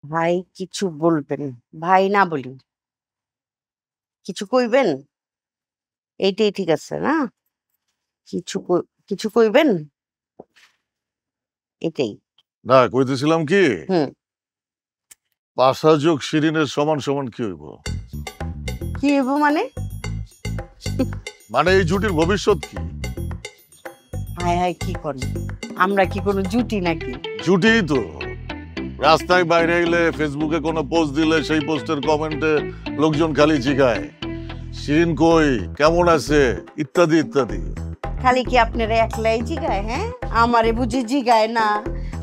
ভাই কিছু বলবেন? ভাই না বলি, কিছু কইবেন? এইটাই ঠিক আছে না? কিছু কইবেন? এটাই। না, কইতেছিলাম কি, হুম। পাশা যোগ শিরিনের সমান সমান কি হইব? কি হইব মানে? মানে এই জুটির ভবিষ্যৎ কি? হায় হায়, কি করেন? আমরা কি কোনো জুটি নাকি? জুটিই তো। রাস্তায় বাইরে গেলে, ফেসবুকে কোনো পোস্ট দিলে সেই পোস্টের কমেন্টে লোকজন খালি জিগায় শিরিন কই, কেমন আছে, ইত্যাদি ইত্যাদি। খালি কি আপনারা একলাই জিগায়? হ্যাঁ, আমারে বুঝি জিগায় না?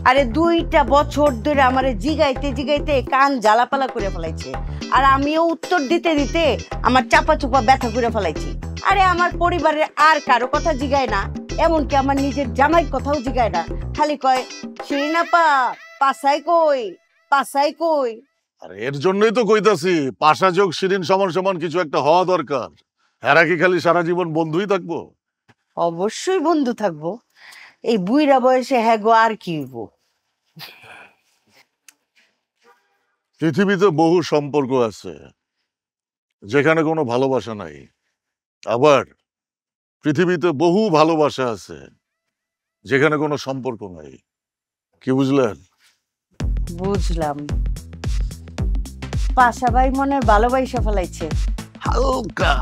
আরে 2টা বছর ধরে আমারে জিগাইতে জিগাইতে কান জ্বালাপালা করে ফেলাইছে, আর আমিও উত্তর দিতে দিতে আমার চাপা চুপা ব্যথা করে ফেলাইছি। আরে আমার পরিবারের আর কারো কথা জিগায় না, এমনকি আমার নিজের জামাইয়ের কথাও জিগায় না। খালি কয় শিরিন আপা পাসাই কই, পাসাই কই। আর এর জন্যই তো কইতাছি পাশা যোগ শিরিন সমান সমান কিছু একটা হওয়া দরকার। এরা কি খালি সারা জীবন বন্ধুই থাকবো? অবশ্যই বন্ধু থাকবো। এই বুইড়া বয়সে হ্যাঁ গো, আর কি হইব? পৃথিবীতে বহু সম্পর্ক আছে যেখানে কোনো ভালোবাসা নাই, আবার পৃথিবীতে বহু ভালোবাসা আছে যেখানে কোনো সম্পর্ক নাই। কি বুঝলেন? বুঝলাম। পাশা ভাই মনে হয় ভালোবাসা ফেলাইছে। হালকা